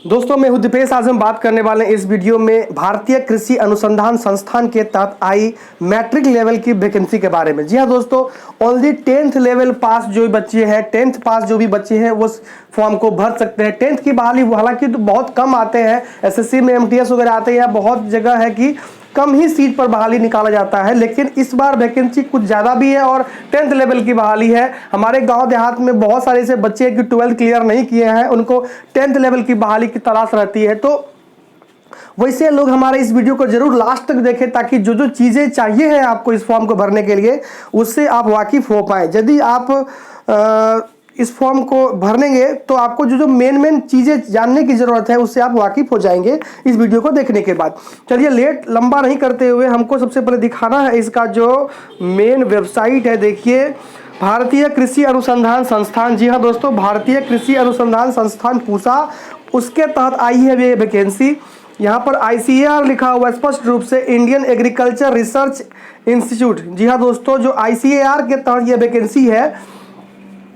दोस्तों मैं हूं दीपेश। आज हम बात करने वाले हैं इस वीडियो में भारतीय कृषि अनुसंधान संस्थान के तहत आई मैट्रिक लेवल की वैकेंसी के बारे में। जी हां दोस्तों, ओनली 10th लेवल पास जो बच्चे हैं, 10th पास जो भी बच्चे हैं वो फॉर्म को भर सकते हैं। 10th की बहाली हालांकि तो बहुत कम आते हैं, एसएससी में एमटीएस वगैरह आते हैं, या बहुत जगह है कि कम ही सीट पर बहाली निकाला जाता है, लेकिन इस बार वैकेंसी कुछ ज़्यादा भी है और 10th लेवल की बहाली है। हमारे गांव देहात में बहुत सारे ऐसे बच्चे हैं कि 12th क्लियर नहीं किए हैं, उनको 10th लेवल की बहाली की तलाश रहती है। तो वैसे लोग हमारे इस वीडियो को जरूर लास्ट तक देखें, ताकि जो जो चीज़ें चाहिए है आपको इस फॉर्म को भरने के लिए उससे आप वाकिफ हो पाएँ। यदि आप इस फॉर्म को भरेंगे तो आपको जो जो मेन चीज़ें जानने की ज़रूरत है उससे आप वाकिफ हो जाएंगे इस वीडियो को देखने के बाद। चलिए लेट लंबा नहीं करते हुए हमको सबसे पहले दिखाना है इसका जो मेन वेबसाइट है। देखिए, भारतीय कृषि अनुसंधान संस्थान। जी हाँ दोस्तों, भारतीय कृषि अनुसंधान संस्थान पूसा, उसके तहत आई है ये वैकेंसी। यहाँ पर ICAR लिखा हुआ है स्पष्ट रूप से, इंडियन एग्रीकल्चर रिसर्च इंस्टीट्यूट। जी हाँ दोस्तों, जो ICAR के तहत ये वैकेंसी है,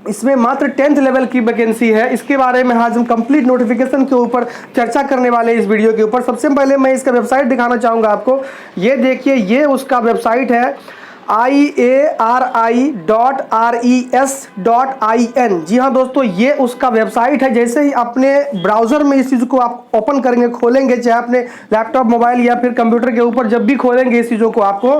इसमें मात्र 10th लेवल की वैकेंसी है। इसके बारे में आज हम कंप्लीट नोटिफिकेशन के ऊपर चर्चा करने वाले हैं इस वीडियो के ऊपर। सबसे पहले मैं इसका वेबसाइट दिखाना चाहूँगा आपको। ये देखिए, ये उसका वेबसाइट है iari.res.in। जी हाँ दोस्तों, ये उसका वेबसाइट है। जैसे ही अपने ब्राउज़र में इस चीज़ को आप ओपन करेंगे, खोलेंगे, चाहे अपने लैपटॉप, मोबाइल या फिर कंप्यूटर के ऊपर जब भी खोलेंगे इस चीज़ों को आपको,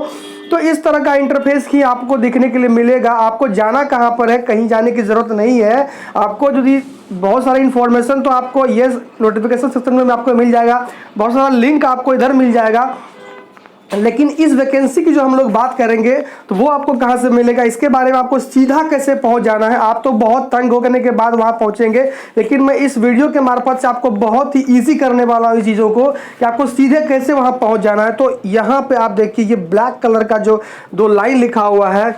तो इस तरह का इंटरफेस ही आपको देखने के लिए मिलेगा। आपको जाना कहाँ पर है, कहीं जाने की ज़रूरत नहीं है। आपको यदि बहुत सारी इन्फॉर्मेशन तो आपको ये नोटिफिकेशन सेक्शन में आपको मिल जाएगा, बहुत सारा लिंक आपको इधर मिल जाएगा। लेकिन इस वैकेंसी की जो हम लोग बात करेंगे तो वो आपको कहाँ से मिलेगा, इसके बारे में आपको सीधा कैसे पहुंच जाना है। आप तो बहुत तंग होने के बाद वहां पहुंचेंगे, लेकिन मैं इस वीडियो के मार्फत से आपको बहुत ही इजी करने वाला हूँ इस चीज़ों को कि आपको सीधे कैसे वहां पहुंच जाना है। तो यहाँ पे आप देखिए, ये ब्लैक कलर का जो 2 लाइन लिखा हुआ है,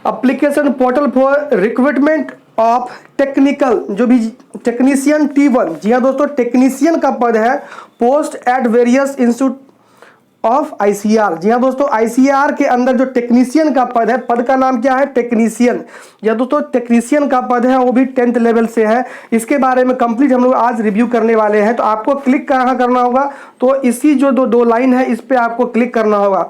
application portal for recruitment of technical, जो भी टेक्नीशियन T1। जी हाँ दोस्तों, टेक्नीशियन का पद है, post at various institute of ICAR। जी हाँ दोस्तों, ICAR के अंदर जो टेक्नीशियन का पद है, पद का नाम क्या है, टेक्नीशियन। या दोस्तों टेक्नीशियन का पद है, वो भी 10th लेवल से है। इसके बारे में कंप्लीट हम लोग आज रिव्यू करने वाले हैं। तो आपको क्लिक कहाँ करना होगा, तो इसी जो दो लाइन है इस पर आपको क्लिक करना होगा।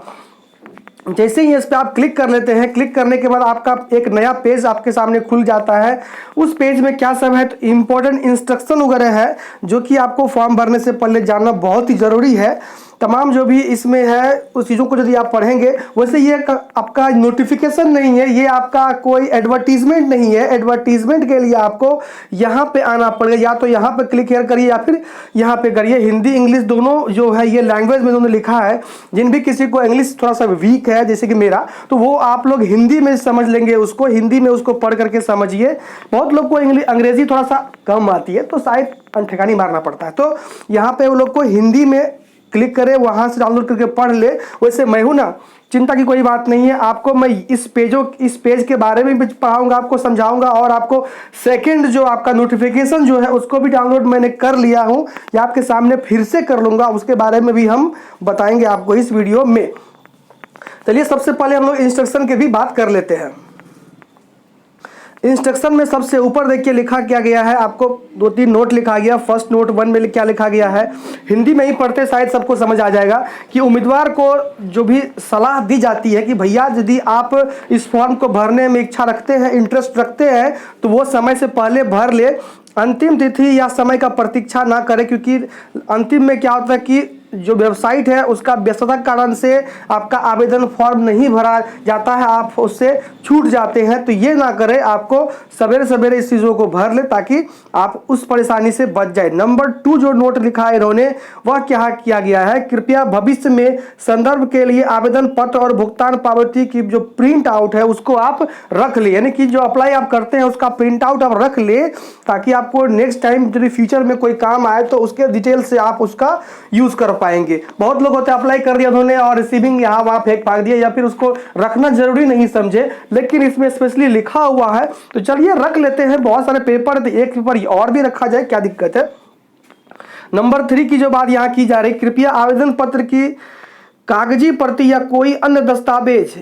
जैसे ही इस पर आप क्लिक कर लेते हैं, क्लिक करने के बाद आपका एक नया पेज आपके सामने खुल जाता है। उस पेज में क्या सब है, तो इम्पोर्टेंट इंस्ट्रक्शन वगैरह है जो कि आपको फॉर्म भरने से पहले जानना बहुत ही ज़रूरी है। तमाम जो भी इसमें है उस चीज़ों को यदि आप पढ़ेंगे, वैसे ये आपका नोटिफिकेशन नहीं है, ये आपका कोई एडवर्टीजमेंट नहीं है। एडवर्टीजमेंट के लिए आपको यहाँ पे आना पड़ेगा, या तो यहाँ पे क्लिक करिए या फिर यहाँ पे करिए। हिंदी इंग्लिश दोनों जो है ये लैंग्वेज में उन्होंने लिखा है। जिन भी किसी को इंग्लिश थोड़ा सा वीक है जैसे कि मेरा, तो वो आप लोग हिंदी में समझ लेंगे, उसको हिंदी में उसको पढ़ करके समझिए। बहुत लोग को अंग्रेजी थोड़ा सा कम आती है तो शायद ठिकानी मारना पड़ता है, तो यहाँ पे वो लोग को हिंदी में क्लिक करें, वहां से डाउनलोड करके पढ़ ले। वैसे मैं हूं ना, चिंता की कोई बात नहीं है। आपको मैं इस पेज के बारे में भी पढ़ाऊंगा, आपको समझाऊंगा, और आपको सेकंड जो आपका नोटिफिकेशन जो है उसको भी डाउनलोड मैंने कर लिया हूं, या आपके सामने फिर से कर लूंगा, उसके बारे में भी हम बताएंगे आपको इस वीडियो में। चलिए सबसे पहले हम लोग इंस्ट्रक्शन की भी बात कर लेते हैं। इंस्ट्रक्शन में सबसे ऊपर देखिए लिखा क्या गया है, आपको 2-3 नोट लिखा गया। फर्स्ट नोट 1 में क्या लिखा गया है, हिंदी में ही पढ़ते शायद सबको समझ आ जाएगा, कि उम्मीदवार को जो भी सलाह दी जाती है कि भैया यदि आप इस फॉर्म को भरने में इच्छा रखते हैं, इंटरेस्ट रखते हैं, तो वो समय से पहले भर ले। अंतिम तिथि या समय का प्रतीक्षा ना करें, क्योंकि अंतिम में क्या होता है कि जो वेबसाइट है उसका व्यस्तता कारण से आपका आवेदन फॉर्म नहीं भरा जाता है, आप उससे छूट जाते हैं। तो ये ना करें, आपको सवेरे सवेरे इस चीज़ों को भर ले ताकि आप उस परेशानी से बच जाए। नंबर 2 जो नोट लिखा है इन्होंने, वह क्या किया गया है, कृपया भविष्य में संदर्भ के लिए आवेदन पत्र और भुगतान पावती की जो प्रिंट आउट है उसको आप रख ले, यानी कि जो अप्लाई आप करते हैं उसका प्रिंट आउट आप रख ले, ताकि आपको नेक्स्ट टाइम यदि फ्यूचर में कोई काम आए तो उसके डिटेल से आप उसका यूज कर पाएंगे। बहुत लोग होते हैं अप्लाई कर दिया उन्होंने और रिसीविंग यहाँ वहाँ फेंक फाक दिया, या फिर उसको रखना जरूरी नहीं समझे, लेकिन इसमें स्पेशली लिखा हुआ है तो चलिए रख लेते हैं। बहुत सारे पेपर है, एक पेपर और भी रखा जाए, क्या दिक्कत है। नंबर 3 की जो बात यहाँ की जा रही, कृपया आवेदन पत्र की कागजी प्रति या कोई अन्य दस्तावेज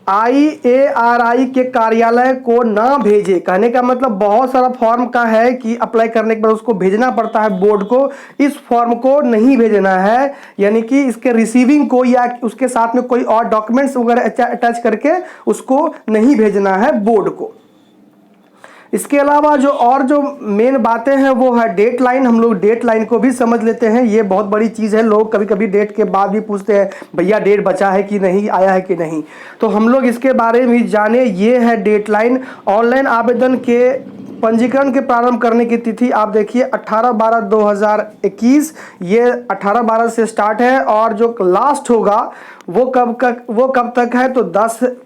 IARI के कार्यालय को ना भेजे। कहने का मतलब बहुत सारा फॉर्म का है कि अप्लाई करने के बाद उसको भेजना पड़ता है बोर्ड को, इस फॉर्म को नहीं भेजना है, यानी कि इसके रिसीविंग को या उसके साथ में कोई और डॉक्यूमेंट्स वगैरह अटैच करके उसको नहीं भेजना है बोर्ड को। इसके अलावा जो मेन बातें हैं वो है डेट लाइन। हम लोग डेट लाइन को भी समझ लेते हैं, ये बहुत बड़ी चीज़ है। लोग कभी कभी डेट के बाद भी पूछते हैं भैया डेट बचा है कि नहीं, आया है कि नहीं, तो हम लोग इसके बारे में भी जाने। ये है डेट लाइन। ऑनलाइन आवेदन के पंजीकरण के प्रारंभ करने की तिथि आप देखिए 18/12/2021, ये 18/12 से स्टार्ट है और जो लास्ट होगा वो कब तक है, तो 10/1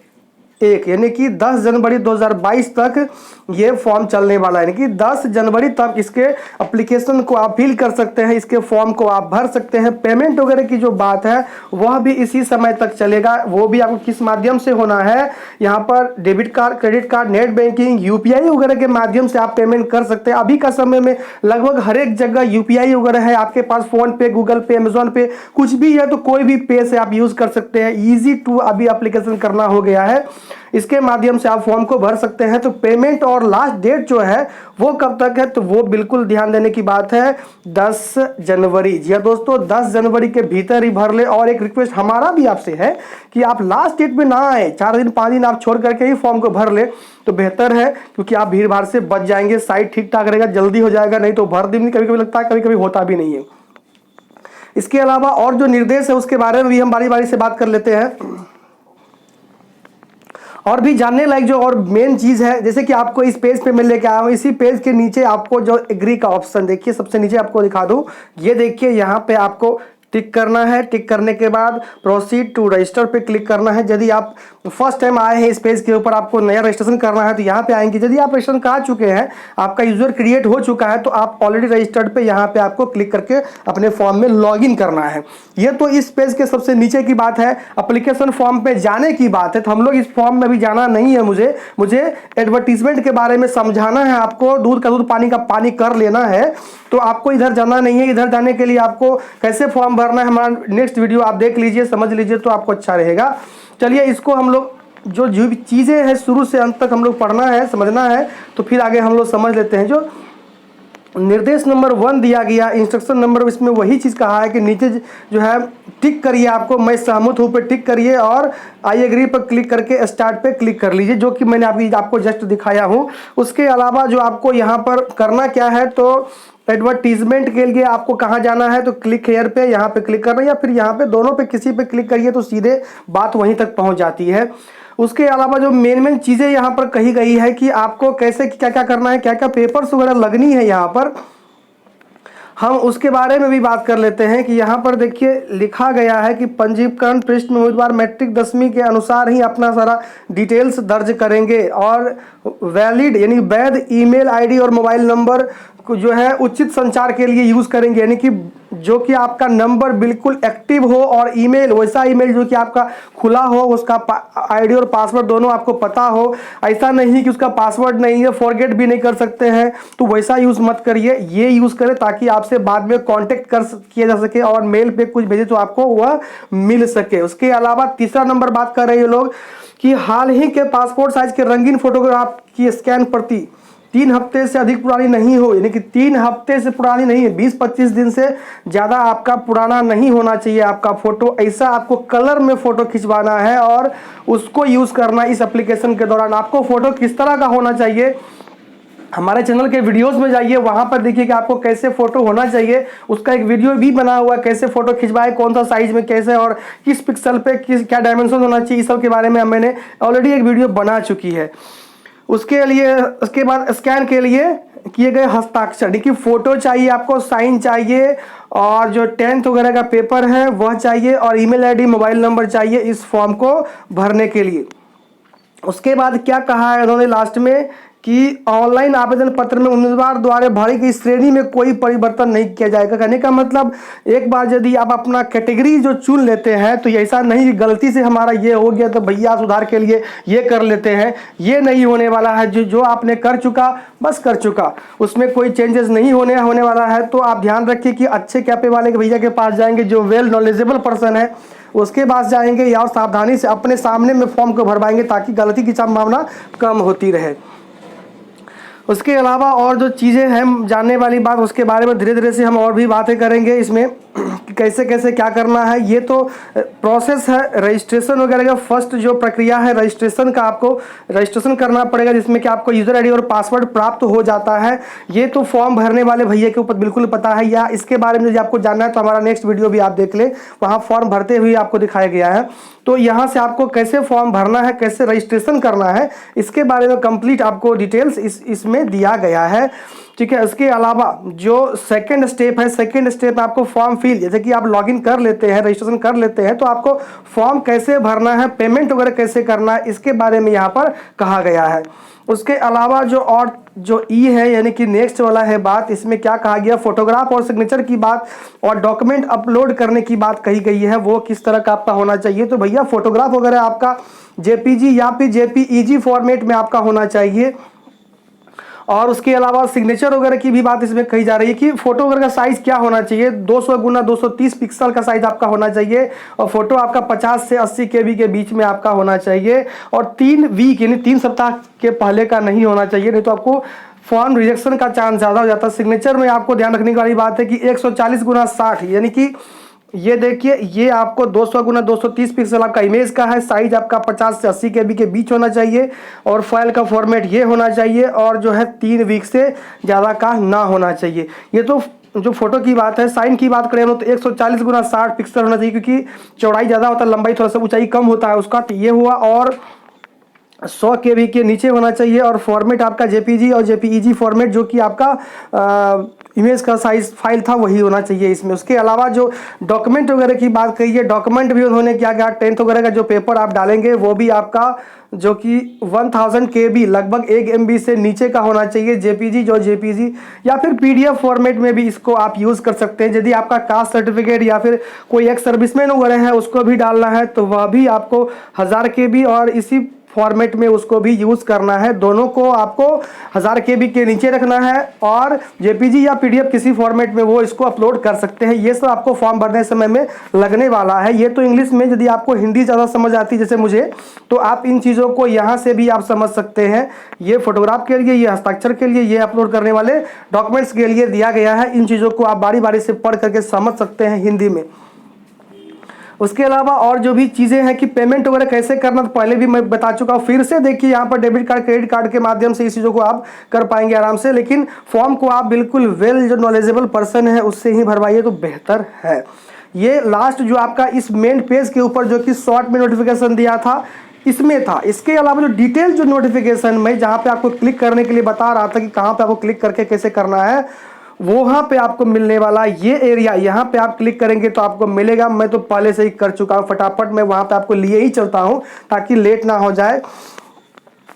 यानी कि 10 जनवरी 2022 तक ये फॉर्म चलने वाला है। यानी कि 10 जनवरी तक इसके एप्लीकेशन को आप फिल कर सकते हैं, इसके फॉर्म को आप भर सकते हैं। पेमेंट वगैरह की जो बात है वह भी इसी समय तक चलेगा। वो भी आपको किस माध्यम से होना है, यहाँ पर debit card, credit card, net banking, UPI वगैरह के माध्यम से आप पेमेंट कर सकते हैं। अभी का समय में लगभग हर एक जगह UPI वगैरह है आपके पास, फोन पे, गूगल पे, अमेजोन पे, कुछ भी है तो कोई भी पे से आप यूज कर सकते हैं। ईजी टू अभी एप्लीकेशन करना हो गया है, इसके माध्यम से आप फॉर्म को भर सकते हैं। तो पेमेंट और लास्ट डेट जो है वो कब तक है, तो वो बिल्कुल ध्यान देने की बात है 10 जनवरी। जी हाँ दोस्तों, 10 जनवरी के भीतर ही भर ले। और एक रिक्वेस्ट हमारा भी आपसे है कि आप लास्ट डेट में ना आए, 4 दिन 5 दिन आप छोड़ करके ही फॉर्म को भर ले तो बेहतर है, क्योंकि आप भीड़ भाड़ से बच जाएंगे। साइट ठीक ठाक रहेगा, जल्दी हो जाएगा, नहीं तो भर दिन कभी कभी लगता है, कभी कभी होता भी नहीं है। इसके अलावा और जो निर्देश है उसके बारे में भी हम बारी बारी से बात कर लेते हैं। और भी जानने लायक जो और मेन चीज़ है, जैसे कि आपको इस पेज पे मैं लेके आया हूँ, इसी पेज के नीचे आपको जो एग्री का ऑप्शन देखिए, सबसे नीचे आपको दिखा दूँ, ये देखिए यहाँ पे आपको टिक करना है। टिक करने के बाद प्रोसीड टू रजिस्टर पे क्लिक करना है। यदि आप फर्स्ट टाइम आए हैं इस पेज के ऊपर, आपको नया रजिस्ट्रेशन करना है तो यहाँ पे आएंगे। यदि आप रजिस्ट्रेशन कर चुके हैं, आपका यूजर क्रिएट हो चुका है, तो आप ऑलरेडी रजिस्टर्ड पे यहाँ पे आपको क्लिक करके अपने फॉर्म में लॉगिन करना है। ये तो इस पेज के सबसे नीचे की बात है। एप्लीकेशन फॉर्म पे जाने की बात है, तो हम लोग इस फॉर्म में भी जाना नहीं है। मुझे एडवर्टीजमेंट के बारे में समझाना है आपको, दूध का दूध पानी का पानी कर लेना है, तो आपको इधर जाना नहीं है। इधर जाने के लिए आपको कैसे फॉर्म भरना है हमारा नेक्स्ट वीडियो आप देख लीजिए, समझ लीजिए, तो आपको अच्छा रहेगा। चलिए इसको हम लोग जो भी चीज़ें हैं शुरू से अंत तक हम लोग पढ़ना है, समझना है, तो फिर आगे हम लोग समझ लेते हैं। जो निर्देश नंबर 1 दिया गया, इंस्ट्रक्शन नंबर, इसमें वही चीज़ कहा है कि नीचे जो है टिक करिए, आपको मैं सहमत हूँ पे टिक करिए और आई एग्री पर क्लिक करके स्टार्ट पे क्लिक कर लीजिए, जो कि मैंने आपको जस्ट दिखाया हूँ। उसके अलावा जो आपको यहाँ पर करना क्या है, तो एडवर्टीजमेंट के लिए आपको कहाँ जाना है, तो क्लिक हेयर पे यहाँ पे क्लिक करना, या फिर यहाँ पे दोनों पे किसी पे क्लिक करिए तो सीधे बात वहीं तक पहुँच जाती है। उसके अलावा जो मेन चीज़ें यहाँ पर कही गई है कि आपको कैसे क्या क्या करना है, क्या क्या पेपर्स वगैरह लगनी है, यहाँ पर हम उसके बारे में भी बात कर लेते हैं। कि यहाँ पर देखिए लिखा गया है कि पंजीकरण पृष्ठ में उम्मीदवार मैट्रिक 10वीं के अनुसार ही अपना सारा डिटेल्स दर्ज करेंगे और वैलिड यानी वैध ईमेल आईडी और मोबाइल नंबर को जो है उचित संचार के लिए यूज़ करेंगे, यानी कि जो कि आपका नंबर बिल्कुल एक्टिव हो और ईमेल वैसा ईमेल जो कि आपका खुला हो, उसका आईडी और पासवर्ड दोनों आपको पता हो। ऐसा नहीं कि उसका पासवर्ड नहीं है, फॉरगेट भी नहीं कर सकते हैं, तो वैसा यूज़ मत करिए, ये यूज़ करें ताकि आपसे बाद में कांटेक्ट किया जा सके और मेल पे कुछ भेजे तो आपको वह मिल सके। उसके अलावा तीसरा नंबर बात कर रहे हैं लोग कि हाल ही के पासपोर्ट साइज के रंगीन फोटोग्राफ की स्कैन प्रति 3 हफ्ते से अधिक पुरानी नहीं हो, यानी कि 3 हफ्ते से पुरानी नहीं है, 20-25 दिन से ज़्यादा आपका पुराना नहीं होना चाहिए आपका फ़ोटो। ऐसा आपको कलर में फ़ोटो खिंचवाना है और उसको यूज़ करना इस एप्लीकेशन के दौरान। आपको फ़ोटो किस तरह का होना चाहिए, हमारे चैनल के वीडियोस में जाइए, वहाँ पर देखिए कि आपको कैसे फ़ोटो होना चाहिए, उसका एक वीडियो भी बना हुआ है, कैसे फ़ोटो खिंचवाए, कौन सा साइज़ में कैसे और किस पिक्सल पे क्या डायमेंशन होना चाहिए, इस सब के बारे में मैंने ऑलरेडी एक वीडियो बना चुकी है। उसके बाद स्कैन के लिए किए गए हस्ताक्षर, यानी कि फ़ोटो चाहिए आपको, साइन चाहिए और जो 10th वगैरह का पेपर है वह चाहिए और ईमेल आईडी मोबाइल नंबर चाहिए इस फॉर्म को भरने के लिए। उसके बाद क्या कहा है उन्होंने लास्ट में कि ऑनलाइन आवेदन पत्र में उम्मीदवार द्वारा भरी गई श्रेणी में कोई परिवर्तन नहीं किया जाएगा। कहने का मतलब एक बार यदि आप अपना कैटेगरी जो चुन लेते हैं तो ऐसा नहीं कि गलती से हमारा ये हो गया तो भैया सुधार के लिए ये कर लेते हैं, ये नहीं होने वाला है। जो आपने कर चुका बस कर चुका, उसमें कोई चेंजेस नहीं होने वाला है। तो आप ध्यान रखिए कि अच्छे कैपे वाले के भैया के पास जाएंगे जो वेल नॉलेजेबल पर्सन है, उसके पास जाएंगे या और सावधानी से अपने सामने में फॉर्म को भरवाएंगे ताकि गलती की संभावना कम होती रहे। उसके अलावा और जो चीज़ें हैं जानने वाली बात, उसके बारे में धीरे धीरे से हम और भी बातें करेंगे इसमें कि कैसे कैसे क्या करना है। ये तो प्रोसेस है रजिस्ट्रेशन वगैरह का। फर्स्ट जो प्रक्रिया है रजिस्ट्रेशन का, आपको रजिस्ट्रेशन करना पड़ेगा जिसमें कि आपको यूज़र आईडी और पासवर्ड प्राप्त हो जाता है। ये तो फॉर्म भरने वाले भैया के ऊपर बिल्कुल पता है, या इसके बारे में यदि आपको जानना है तो हमारा नेक्स्ट वीडियो भी आप देख ले, वहाँ फॉर्म भरते हुए आपको दिखाया गया है। तो यहाँ से आपको कैसे फॉर्म भरना है, कैसे रजिस्ट्रेशन करना है, इसके बारे में कंप्लीट आपको डिटेल्स इसमें दिया गया है, ठीक है। इसके अलावा जो सेकंड स्टेप है, सेकंड स्टेप में आपको फॉर्म फिल, जैसे कि आप लॉगिन कर लेते हैं, रजिस्ट्रेशन कर लेते हैं, तो आपको फॉर्म कैसे भरना है, पेमेंट वगैरह कैसे करना है, इसके बारे में यहाँ पर कहा गया है। उसके अलावा जो ई है यानी कि नेक्स्ट वाला है बात, इसमें क्या कहा गया, फोटोग्राफ और सिग्नेचर की बात और डॉक्यूमेंट अपलोड करने की बात कही गई है। वो किस तरह का आपका होना चाहिए, तो भैया फोटोग्राफ वगैरह आपका जेपीजी या फिर जेपीईजी फॉर्मेट में आपका होना चाहिए। और उसके अलावा सिग्नेचर वगैरह की भी बात इसमें कही जा रही है कि फोटो वगैरह का साइज क्या होना चाहिए, 200 गुना 230 पिक्सल का साइज आपका होना चाहिए और फोटो आपका 50 से 80 KB के बीच में आपका होना चाहिए और 3 वीक यानी 3 सप्ताह के पहले का नहीं होना चाहिए, नहीं तो आपको फॉर्म रिजेक्शन का चांस ज़्यादा हो जाता है। सिग्नेचर में आपको ध्यान रखने वाली बात है कि 140 गुना 60 यानी कि ये देखिए, ये आपको 200 गुना 230 पिक्सल आपका इमेज का है, साइज आपका 50 से 80 KB के बीच होना चाहिए और फाइल का फॉर्मेट ये होना चाहिए और जो है 3 वीक से ज़्यादा का ना होना चाहिए। ये तो जो फोटो की बात है। साइन की बात करें तो 140 गुना 60 पिक्सल होना चाहिए क्योंकि चौड़ाई ज़्यादा होता है, लंबाई थोड़ा सा ऊंचाई कम होता है उसका, तो ये हुआ। और 100 KB के नीचे होना चाहिए और फॉर्मेट आपका जेपीजी और जेपीईजी फॉर्मेट जो कि आपका इमेज का साइज फाइल था वही होना चाहिए इसमें। उसके अलावा जो डॉक्यूमेंट वगैरह की बात कही है, डॉक्यूमेंट भी उन्होंने क्या कहा, 10th वगैरह का जो पेपर आप डालेंगे वो भी आपका जो कि 1000 KB लगभग 1 MB से नीचे का होना चाहिए। जेपीजी या फिर PDF फॉर्मेट में भी इसको आप यूज़ कर सकते हैं। यदि आपका कास्ट सर्टिफिकेट या फिर कोई एक सर्विसमैन वगैरह है उसको भी डालना है तो वह भी आपको 1000 KB और इसी फॉर्मेट में उसको भी यूज़ करना है। दोनों को आपको 1000 KB के नीचे रखना है और जेपीजी या PDF किसी फॉर्मेट में वो इसको अपलोड कर सकते हैं। ये सब आपको फॉर्म भरने समय में लगने वाला है। ये तो इंग्लिश में, यदि आपको हिंदी ज़्यादा समझ आती है जैसे मुझे, तो आप इन चीज़ों को यहाँ से भी आप समझ सकते हैं। ये फोटोग्राफ के लिए, ये हस्ताक्षर के लिए, ये अपलोड करने वाले डॉक्यूमेंट्स के लिए दिया गया है। इन चीज़ों को आप बारी बारी से पढ़ करके समझ सकते हैं हिंदी में। उसके अलावा और जो भी चीज़ें हैं कि पेमेंट वगैरह कैसे करना, तो पहले भी मैं बता चुका हूँ। फिर से देखिए यहाँ पर डेबिट कार्ड क्रेडिट कार्ड के माध्यम से इस चीज़ों को आप कर पाएंगे आराम से, लेकिन फॉर्म को आप बिल्कुल जो नॉलेजेबल पर्सन है उससे ही भरवाइए तो बेहतर है। ये लास्ट जो आपका इस मेन पेज के ऊपर जो कि शॉर्ट में नोटिफिकेशन दिया था इसमें था। इसके अलावा जो डिटेल जो नोटिफिकेशन में जहाँ पे आपको क्लिक करने के लिए बता रहा था कि कहाँ पे आपको क्लिक करके कैसे करना है, वहाँ पे आपको मिलने वाला ये एरिया, यहाँ पे आप क्लिक करेंगे तो आपको मिलेगा। मैं तो पहले से ही कर चुका हूँ, फटाफट मैं वहाँ पे आपको लिए ही चलता हूँ ताकि लेट ना हो जाए।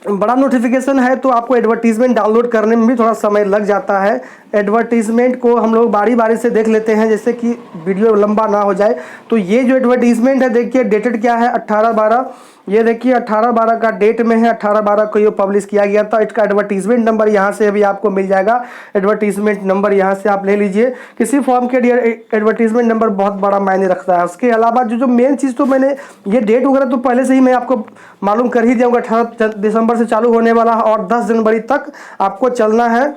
बड़ा नोटिफिकेशन है तो आपको एडवर्टीजमेंट डाउनलोड करने में भी थोड़ा समय लग जाता है। एडवर्टीजमेंट को हम लोग बारी बारी से देख लेते हैं जैसे कि वीडियो लंबा ना हो जाए। तो ये जो एडवर्टीजमेंट है देखिए, डेटेड क्या है 18/12, ये देखिए 18/12 का डेट में है, 18/12 को ये पब्लिश किया गया था। इसका एडवर्टीजमेंट नंबर यहाँ से अभी आपको मिल जाएगा। एडवर्टीजमेंट नंबर यहाँ से आप ले लीजिए। किसी फॉर्म के लिए एडवर्टीजमेंट नंबर बहुत बड़ा मायने रखता है। उसके अलावा जो मेन चीज़, तो मैंने ये डेट वगैरह तो पहले से ही मैं आपको मालूम कर ही दिया। 18 दिसंबर से चालू होने वाला है और 10 जनवरी तक आपको चलना है,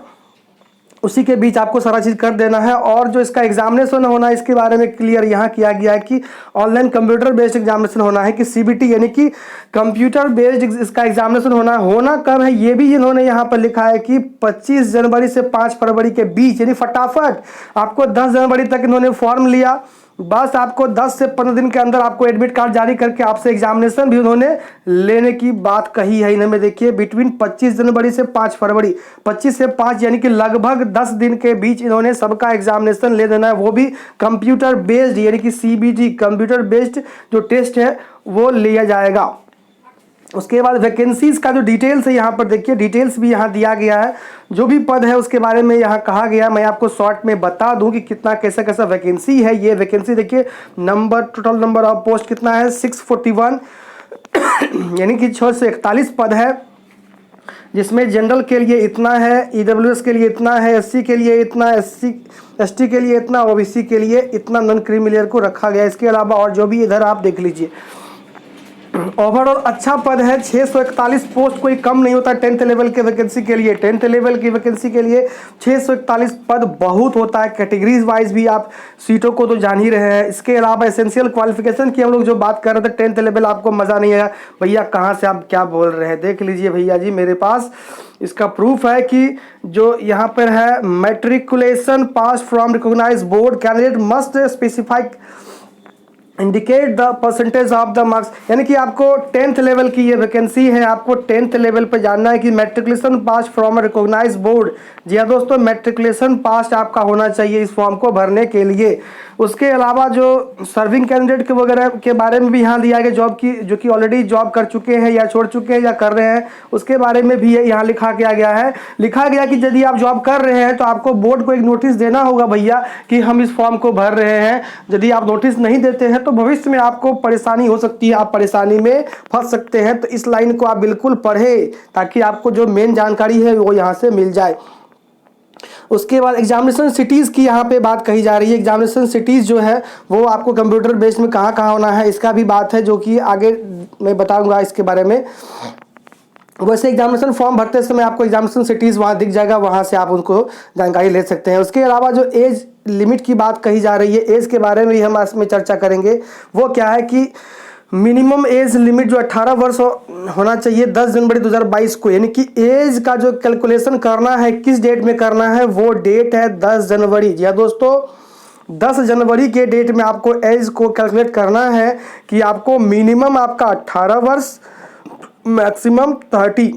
उसी के बीच आपको सारा चीज़ कर देना है। और जो इसका एग्जामिनेशन होना है इसके बारे में क्लियर यहाँ किया गया है कि ऑनलाइन कंप्यूटर बेस्ड एग्जामिनेशन होना है कि CBT यानी कि कंप्यूटर बेस्ड इसका एग्जामिनेशन होना कब है ये भी इन्होंने यहाँ पर लिखा है कि 25 जनवरी से 5 फरवरी के बीच, यानी फटाफट आपको 10 जनवरी तक इन्होंने फॉर्म लिया, बस आपको 10 से 15 दिन के अंदर आपको एडमिट कार्ड जारी करके आपसे एग्जामिनेशन भी उन्होंने लेने की बात कही है इन्होंने। देखिए बिटवीन 25 जनवरी से 5 फरवरी, 25 से 5 यानी कि लगभग 10 दिन के बीच इन्होंने सबका एग्जामिनेशन ले देना है, वो भी कंप्यूटर बेस्ड यानी कि CBT कंप्यूटर बेस्ड जो टेस्ट है वो लिया जाएगा। उसके बाद वैकेंसीज का जो डिटेल्स है यहाँ पर देखिए, डिटेल्स भी यहाँ दिया गया है। जो भी पद है उसके बारे में यहाँ कहा गया, मैं आपको शॉर्ट में बता दूं कि कितना कैसा कैसा वैकेंसी है। ये वैकेंसी देखिए, टोटल नंबर ऑफ पोस्ट कितना है 641 यानी कि 641 पद है। जिसमें जनरल के लिए इतना है, ईडब्ल्यूएस के लिए इतना है, एससी के लिए इतना, एसटी के लिए इतना, ओबीसी के लिए इतना नॉन क्रीमी लेयर को रखा गया। इसके अलावा और जो भी इधर आप देख लीजिए, ओवरऑल अच्छा पद है। 641 पोस्ट कोई कम नहीं होता 10th लेवल के वैकेंसी के लिए। 10th लेवल की वैकेंसी के लिए 641 पद बहुत होता है। कैटेगरीज वाइज भी आप सीटों को तो जान ही रहे हैं। इसके अलावा एसेंशियल क्वालिफिकेशन की हम लोग जो बात कर रहे थे, 10th लेवल आपको मज़ा नहीं आया भैया, कहाँ से आप क्या बोल रहे हैं, देख लीजिए भैया जी, मेरे पास इसका प्रूफ है कि जो यहाँ पर है, matriculation pass from recognise board candidate must specify indicate the percentage of the marks. यानी कि आपको 10th लेवल की ये वैकेंसी है, आपको 10th लेवल पे जानना है कि matriculation pass from recognise board. जी हाँ दोस्तों, मैट्रिकुलेशन पास आपका होना चाहिए इस फॉर्म को भरने के लिए। उसके अलावा जो सर्विंग कैंडिडेट के वगैरह के बारे में भी यहाँ दिया गया, जॉब की जो कि ऑलरेडी जॉब कर चुके हैं या छोड़ चुके हैं या कर रहे हैं, उसके बारे में भी यहाँ लिखा गया है। लिखा गया कि यदि आप जॉब कर रहे हैं तो आपको बोर्ड को एक नोटिस देना होगा भैया कि हम इस फॉर्म को भर रहे हैं। यदि आप नोटिस नहीं देते हैं तो भविष्य में आपको परेशानी हो सकती है, आप परेशानी में फंस सकते हैं। तो इस लाइन को आप बिल्कुल पढ़ें ताकि आपको जो मेन जानकारी है वो यहाँ से मिल जाए। उसके बाद एग्जामिनेशन सिटीज़ की यहाँ पे बात कही जा रही है। एग्जामिनेशन सिटीज़ जो है वो आपको कंप्यूटर बेस्ड में कहाँ कहाँ होना है, इसका भी बात है, जो कि आगे मैं बताऊंगा इसके बारे में। वैसे एग्जामिनेशन फॉर्म भरते समय आपको एग्जामिनेशन सिटीज़ वहाँ दिख जाएगा, वहाँ से आप उनको जानकारी ले सकते हैं। उसके अलावा जो एज लिमिट की बात कही जा रही है, एज के बारे में भी हम इसमें चर्चा करेंगे। वो क्या है कि मिनिमम एज लिमिट जो 18 वर्ष होना चाहिए 10 जनवरी 2022 को। यानी कि एज का जो कैलकुलेशन करना है किस डेट में करना है, वो डेट है 10 जनवरी। जी हाँ दोस्तों, 10 जनवरी के डेट में आपको एज को कैलकुलेट करना है कि आपको मिनिमम आपका 18 वर्ष, मैक्सिमम 30,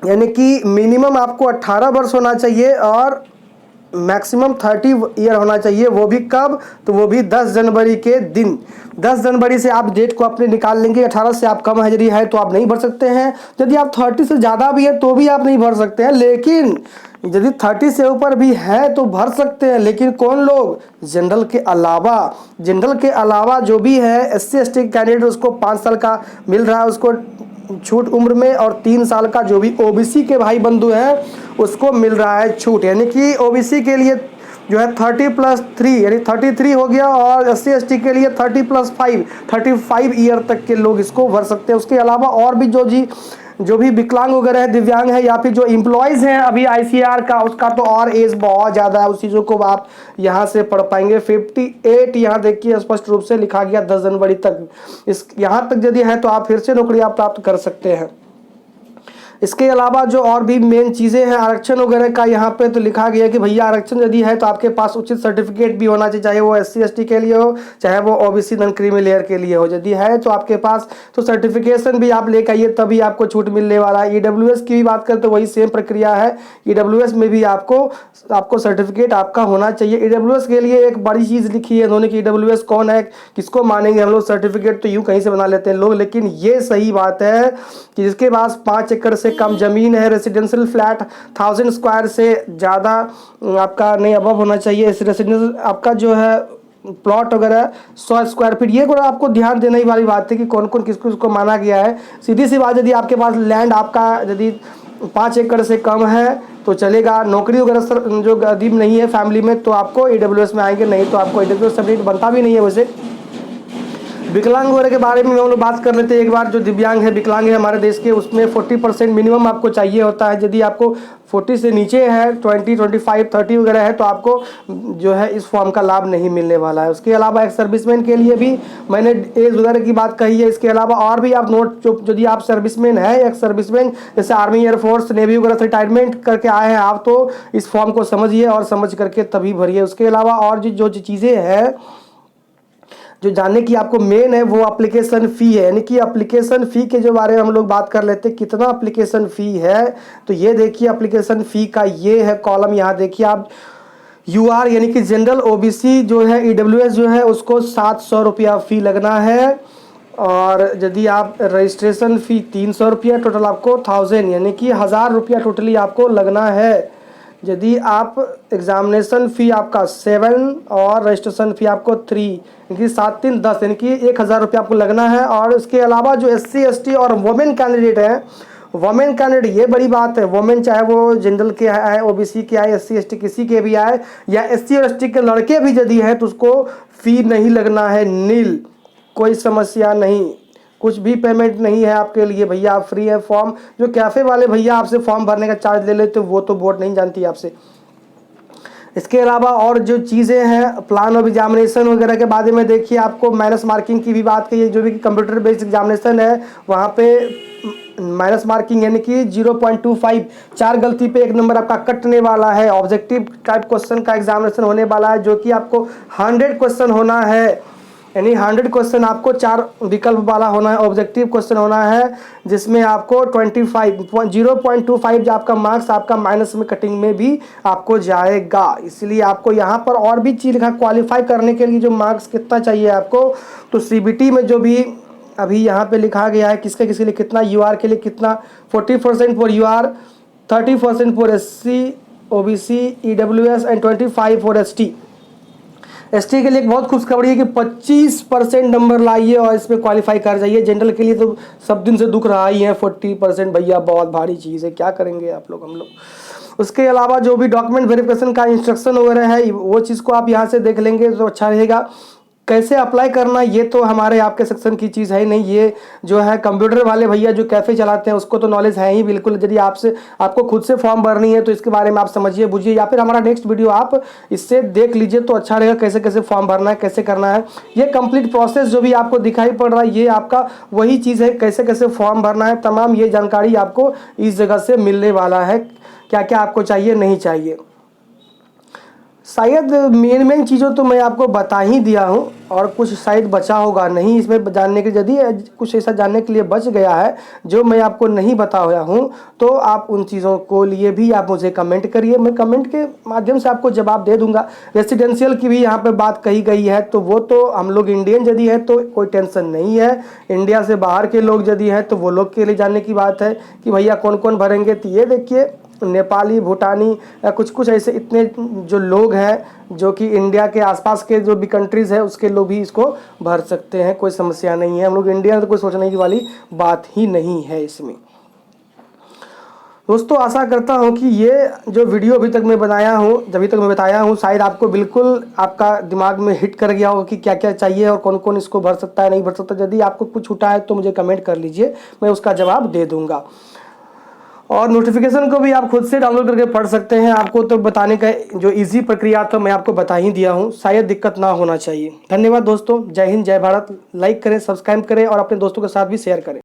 यानी कि मिनिमम आपको 18 वर्ष होना चाहिए और मैक्सिमम 30 ईयर होना चाहिए। वो भी कब, तो वो भी 10 जनवरी के दिन। 10 जनवरी से आप डेट को अपने निकाल लेंगे। 18 से आप कम यदि है तो आप नहीं भर सकते हैं। यदि आप 30 से ज़्यादा भी है तो भी आप नहीं भर सकते हैं। लेकिन यदि 30 से ऊपर भी है तो भर सकते हैं। लेकिन कौन लोग, जनरल के अलावा। जनरल के अलावा जो भी है SC ST कैंडिडेट, उसको 5 साल का मिल रहा है उसको छूट उम्र में, और 3 साल का जो भी OBC के भाई बंधु हैं उसको मिल रहा है छूट। यानी कि OBC के लिए जो है 30+3 यानी 33 हो गया, और SC ST के लिए 30+5 35 ईयर तक के लोग इसको भर सकते हैं। उसके अलावा और भी जो भी विकलांग वगैरह है, दिव्यांग है, या फिर जो एम्प्लॉयज़ हैं अभी ICR का, उसका तो और एज बहुत ज़्यादा है। उस चीज़ों को आप यहाँ से पढ़ पाएंगे। 58 यहाँ देखिए स्पष्ट रूप से लिखा गया 10 जनवरी तक। इस यहाँ तक यदि है तो आप फिर से नौकरी आप प्राप्त कर सकते हैं। इसके अलावा जो और भी मेन चीज़ें हैं आरक्षण वगैरह का, यहाँ पे तो लिखा गया है कि भैया आरक्षण यदि है तो आपके पास उचित सर्टिफिकेट भी होना चाहिए, चाहे वो SC ST के लिए हो, चाहे वो OBC नॉन क्रीमी लेयर के लिए हो। यदि है तो आपके पास तो सर्टिफिकेशन भी आप लेकर आइए, तभी आपको छूट मिलने वाला है। EWS की भी बात करें तो वही सेम प्रक्रिया है। EWS में भी आपको सर्टिफिकेट आपका होना चाहिए। EWS के लिए एक बड़ी चीज़ लिखी है इन्होंने कि EWS कौन है, किसको मानेंगे हम लोग, सर्टिफिकेट तो यूँ कहीं से बना लेते हैं लोग। लेकिन ये सही बात है कि जिसके पास 5 एकड़ से कम जमीन है, रेसिडेंशियल फ्लैट 1000 स्क्वायर से ज़्यादा आपका नहीं अबव होना चाहिए। रेसिडेंशियल आपका जो है प्लॉट वगैरह 100 स्क्वायर फीट, ये थोड़ा आपको ध्यान देने वाली बात है कि कौन कौन किसको माना गया है। सीधी सी बात, यदि आपके पास लैंड आपका यदि 5 एकड़ से कम है तो चलेगा। नौकरी वगैरह जो अदीब नहीं है फैमिली में तो आपको EWS में आएंगे, नहीं तो आपको EWS सर्टिफिकेट बनता भी नहीं है। वैसे विकलांग वगैरह के बारे में हम लोग बात कर लेते हैं एक बार। जो दिव्यांग है, विकलांग है हमारे देश के, उसमें 40% मिनिमम आपको चाहिए होता है। यदि आपको 40 से नीचे है, 20, 25, 30 वगैरह है तो आपको जो है इस फॉर्म का लाभ नहीं मिलने वाला है। उसके अलावा एक सर्विसमैन के लिए भी मैंने एज वगैरह की बात कही है। इसके अलावा और भी आप नोट, जो यदि आप सर्विसमैन है, एक सर्विसमैन जैसे आर्मी, एयरफोर्स, नेवी वगैरह से रिटायरमेंट करके आए हैं आप, तो इस फॉर्म को समझिए और समझ करके तभी भरिए। उसके अलावा और जो चीज़ें हैं जो जानने की आपको मेन है, वो एप्लीकेशन फ़ी है। यानी कि एप्लीकेशन फ़ी के जो बारे में हम लोग बात कर लेते हैं, कितना एप्लीकेशन फ़ी है। तो ये देखिए एप्लीकेशन फ़ी का ये है कॉलम, यहाँ देखिए आप UR यानी कि जनरल OBC जो है, EWS जो है उसको 700 रुपया फ़ी लगना है। और यदि आप रजिस्ट्रेशन फ़ी 300 रुपया, टोटल आपको 1000 यानी कि 1000 रुपया टोटली आपको लगना है। यदि आप एग्जामिनेशन फ़ी आपका 7 और रजिस्ट्रेशन फ़ी आपको 3 यानी कि 7 3 10 यानी कि 1000 रुपया आपको लगना है। और इसके अलावा जो SC ST और वुमेन कैंडिडेट हैं वुमेन कैंडिडेट, ये बड़ी बात है। वुमेन चाहे वो जनरल के आए, ओबीसी के आए, SC ST किसी के भी आए, या SC और ST के लड़के भी यदि है तो उसको फी नहीं लगना है, नील, कोई समस्या नहीं, कुछ भी पेमेंट नहीं है आपके लिए भैया, आप फ्री है। फॉर्म जो कैफ़े वाले भैया आपसे फॉर्म भरने का चार्ज ले लेते वो तो बोर्ड नहीं जानती आपसे। इसके अलावा और जो चीज़ें हैं प्लान ऑफ एग्जामिनेशन वगैरह के बारे में देखिए, आपको माइनस मार्किंग की भी बात कही है। जो भी कंप्यूटर बेस्ड एग्जामिनेशन है वहाँ पे माइनस मार्किंग यानी कि 0.25, 4 गलती पे 1 नंबर आपका कटने वाला है। ऑब्जेक्टिव टाइप क्वेश्चन का एग्जामिनेशन होने वाला है जो कि आपको 100 क्वेश्चन होना है, यानी 100 क्वेश्चन आपको 4 विकल्प वाला होना है। ऑब्जेक्टिव क्वेश्चन होना है जिसमें आपको 0.25 जो आपका मार्क्स आपका माइनस में कटिंग में भी आपको जाएगा। इसलिए आपको यहाँ पर और भी चीज़ लिखा, क्वालिफाई करने के लिए जो मार्क्स कितना चाहिए आपको, तो CBT में जो भी अभी यहाँ पे लिखा गया है किसके किसके लिए कितना, UR के लिए कितना, 40% for UR, 30% for SC OBC EWS and 25 for ST के लिए एक बहुत खुशखबरी है कि 25% नंबर लाइए और इसमें क्वालिफाई कर जाइए। जनरल के लिए तो सब दिन से दुख रहा ही है, 40% भैया बहुत भारी चीज़ है, क्या करेंगे आप लोग हम लोग। उसके अलावा जो भी डॉक्यूमेंट वेरिफिकेशन का इंस्ट्रक्शन वगैरह है वो चीज़ को आप यहाँ से देख लेंगे तो अच्छा रहेगा। कैसे अप्लाई करना ये तो हमारे आपके सेक्शन की चीज़ है ही नहीं, ये जो है कंप्यूटर वाले भैया जो कैफ़े चलाते हैं उसको तो नॉलेज है ही बिल्कुल। यदि आपको खुद से फॉर्म भरनी है तो इसके बारे में आप समझिए बुझिए, या फिर हमारा नेक्स्ट वीडियो आप इससे देख लीजिए तो अच्छा रहेगा, कैसे कैसे फॉर्म भरना है, कैसे करना है। ये कंप्लीट प्रोसेस जो भी आपको दिखाई पड़ रहा है ये आपका वही चीज़ है, कैसे कैसे फॉर्म भरना है, तमाम ये जानकारी आपको इस जगह से मिलने वाला है, क्या क्या आपको चाहिए नहीं चाहिए। शायद मेन चीज़ों तो मैं आपको बता ही दिया हूँ और कुछ शायद बचा होगा नहीं इसमें जानने के, यदि कुछ ऐसा जानने के लिए बच गया है जो मैं आपको नहीं बताया हूँ तो आप उन चीज़ों को लिए भी आप मुझे कमेंट करिए, मैं कमेंट के माध्यम से आपको जवाब दे दूंगा। रेसिडेंशियल की भी यहाँ पे बात कही गई है तो वो तो हम लोग इंडियन यदि है तो कोई टेंशन नहीं है, इंडिया से बाहर के लोग यदि है तो वो लोग के लिए जानने की बात है कि भैया कौन कौन भरेंगे। तो ये देखिए नेपाली, भूटानी या कुछ ऐसे इतने जो लोग हैं जो कि इंडिया के आसपास के जो भी कंट्रीज़ है उसके लोग भी इसको भर सकते हैं, कोई समस्या नहीं है। हम लोग इंडिया तो कोई सोचने की वाली बात ही नहीं है इसमें। दोस्तों आशा करता हूं कि ये जो वीडियो अभी तक मैं बताया हूं शायद आपको बिल्कुल आपका दिमाग में हिट कर गया हो कि क्या क्या चाहिए और कौन कौन इसको भर सकता है नहीं भर सकता। यदि आपको कुछ छूटा है तो मुझे कमेंट कर लीजिए, मैं उसका जवाब दे दूँगा। और नोटिफिकेशन को भी आप खुद से डाउनलोड करके पढ़ सकते हैं। आपको तो बताने का जो इजी प्रक्रिया था मैं आपको बता ही दिया हूं, शायद दिक्कत ना होना चाहिए। धन्यवाद दोस्तों, जय हिंद, जय भारत। लाइक करें, सब्सक्राइब करें और अपने दोस्तों के साथ भी शेयर करें।